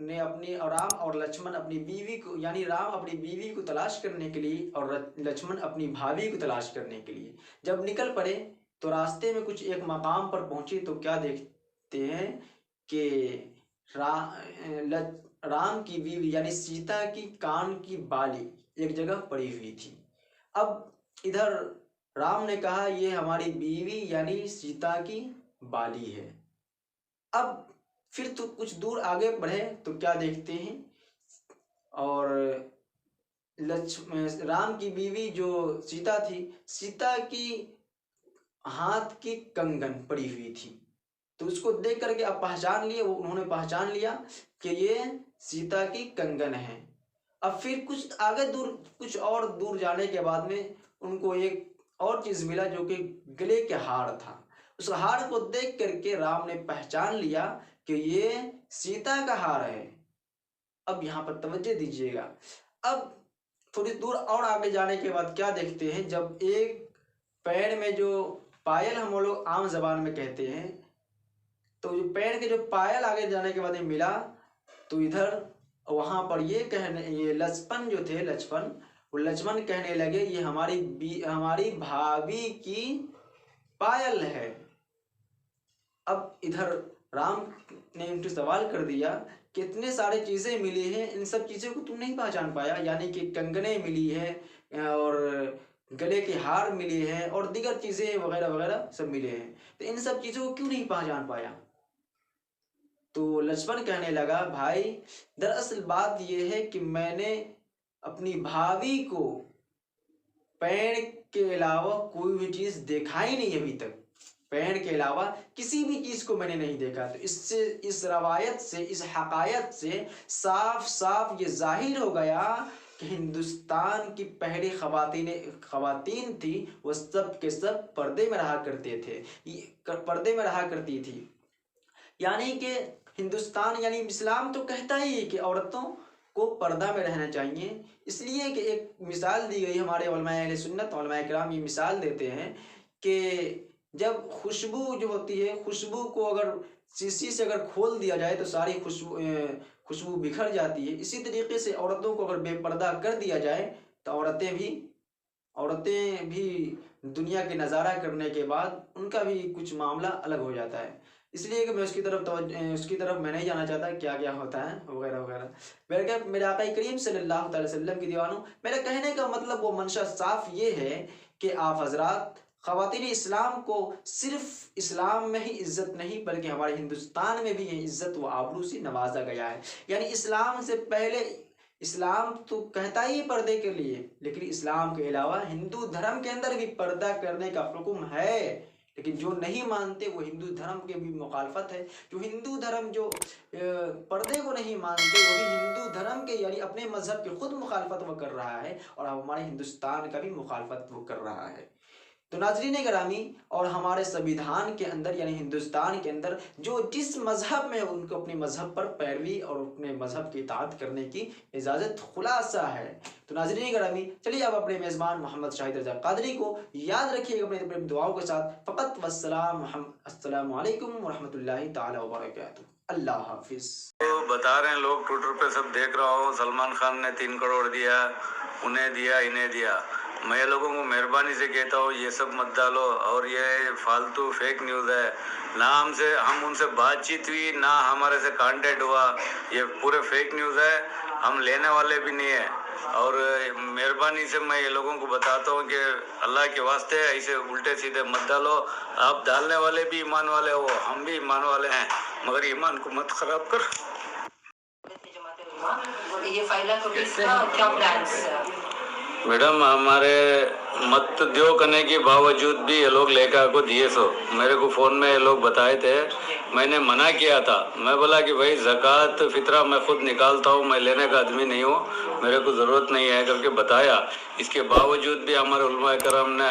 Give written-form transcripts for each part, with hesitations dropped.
ने अपनी और राम और लक्ष्मण अपनी बीवी को, यानी राम अपनी बीवी को तलाश करने के लिए और लक्ष्मण अपनी भाभी को तलाश करने के लिए जब निकल पड़े, तो रास्ते में कुछ एक मकाम पर पहुंचे तो क्या देखते हैं कि राम की बीवी यानी सीता की कान की बाली एक जगह पड़ी हुई थी। अब इधर राम ने कहा ये हमारी बीवी यानी सीता की बाली है। अब फिर तो कुछ दूर आगे बढ़े तो क्या देखते हैं, और राम की बीवी जो सीता थी, सीता की हाथ की कंगन पड़ी हुई थी। तो उसको देख करके अब पहचान लिए, उन्होंने पहचान लिया कि ये सीता की कंगन है। अब फिर कुछ आगे दूर, कुछ और दूर जाने के बाद में उनको एक और चीज मिला जो कि गले के हार था। उस हार को देख करके राम ने पहचान लिया कि ये सीता का हार है। अब यहाँ पर तवज्जो दीजिएगा। अब थोड़ी दूर और आगे जाने के बाद क्या देखते हैं, जब एक पैर में जो पायल हम लोग आम जबान में कहते हैं, तो जो पैर के जो पायल आगे जाने के बाद ये मिला, तो इधर वहां पर ये लक्ष्मण जो थे, वो लक्ष्मण कहने लगे ये हमारी भाभी की पायल है। अब इधर राम ने उनसे सवाल कर दिया कि इतने सारे चीजें मिली हैं, इन सब चीजों को तुम नहीं पहचान पाया, यानी कि कंगने मिली है और गले के हार मिले हैं और दीगर चीजें वगैरह वगैरह सब मिले हैं, तो इन सब चीजों को क्यों नहीं पहचान पाया? तो लक्ष्मण कहने लगा भाई दरअसल बात यह है कि मैंने अपनी भाभी को पैर के अलावा कोई भी चीज देखा ही नहीं अभी तक, पैर के अलावा किसी भी चीज को मैंने नहीं देखा। तो इससे, इस रवायत से, इस हकायत से साफ साफ ये जाहिर हो गया कि हिंदुस्तान की पहली खवातीन थी, वो सब के सब पर्दे में रहा करते थे, पर्दे में रहा करती थी। यानी कि हिंदुस्तान यानी इस्लाम तो कहता ही है कि औरतों को पर्दा में रहना चाहिए। इसलिए कि एक मिसाल दी गई हमारे उलमाए अहले सुन्नत, उलमाए किराम ये मिसाल देते हैं कि जब खुशबू जो होती है, खुशबू को अगर शीशी से अगर खोल दिया जाए तो सारी खुशबू बिखर जाती है। इसी तरीके से औरतों को अगर बेपर्दा कर दिया जाए तो औरतें भी दुनिया के नज़ारा करने के बाद उनका भी कुछ मामला अलग हो जाता है। इसलिए कि मैं उसकी तरफ मैं नहीं जाना चाहता क्या क्या होता है वगैरह वगैरह। मेरे आका करीम सल्लल्लाहु अलैहि वसल्लम की दीवानों, मेरा कहने का मतलब वो मंशा साफ ये है कि आप हजरात ख़वातीन इस्लाम को सिर्फ इस्लाम में ही इज्जत नहीं बल्कि हमारे हिंदुस्तान में भी ये इज्जत व आबरू से नवाजा गया है। यानी इस्लाम से पहले, इस्लाम तो कहता ही पर्दे के लिए, लेकिन इस्लाम के अलावा हिंदू धर्म के अंदर भी पर्दा करने का हुक्म है, लेकिन जो नहीं मानते वो हिंदू धर्म के भी मुखालफत है। जो हिंदू धर्म जो पर्दे को नहीं मानते वो भी हिंदू धर्म के यानी अपने मजहब की खुद मुखालफत वो कर रहा है और हमारे हिंदुस्तान का भी मुखालफत वो कर रहा है। तो नाज़रीन गिरामी, और हमारे संविधान के अंदर यानी हिंदुस्तान के अंदर जो जिस मजहब में उनको अपने मजहब पर पैरवी और अपने मजहब की इताअत करने की इजाज़त खुलासा है। तो नाज़रीन गिरामी, चलिए अब अपने मेज़बान मोहम्मद शाहिद रज़ा क़ादरी को याद रखिएगा अपने दुआओं के साथ। फ़क़त वस्सलाम, अस्सलामु अलैकुम व रहमतुल्लाहि तआला व बरकातुहू। अल्लाह हाफिज़। तो बता रहे हैं लोग ट्विटर पे सब देख रहा हो, सलमान खान ने 3 करोड़ दिया, उन्हें दिया, इन्हें दिया। मैं लोगों को मेहरबानी से कहता हूँ ये सब मत डालो, और ये फालतू फेक न्यूज़ है। ना हम उनसे बातचीत हुई, ना हमारे से कांटेक्ट हुआ, ये पूरे फेक न्यूज़ है, हम लेने वाले भी नहीं है। और मेहरबानी से मैं ये लोगों को बताता हूँ कि अल्लाह के वास्ते ऐसे उल्टे सीधे मत डालो। आप डालने वाले भी ईमान वाले हो, हम भी ईमान वाले हैं, मगर ईमान को मत खराब करो। ये फाइला को क्या प्लान्स? मैडम हमारे मत दो करने के बावजूद भी ये लोग लेकर को दिए। सो मेरे को फ़ोन में ये लोग बताए थे, मैंने मना किया था। मैं बोला कि भाई ज़कात फितरा मैं खुद निकालता हूँ, मैं लेने का आदमी नहीं हूँ, मेरे को ज़रूरत नहीं है करके बताया। इसके बावजूद भी हमारे उलमाए करम ने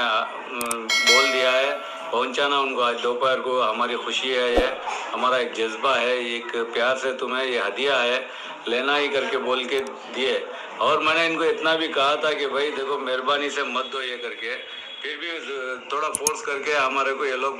बोल दिया है पहुँचाना उनको। आज दोपहर को हमारी खुशी है, ये हमारा एक जज्बा है, एक प्यार से तुम्हें ये हदिया है, लेना ही करके बोल के दिए। और मैंने इनको इतना भी कहा था कि भाई देखो मेहरबानी से मत दो ये करके, फिर भी थोड़ा फोर्स करके हमारे को ये लोग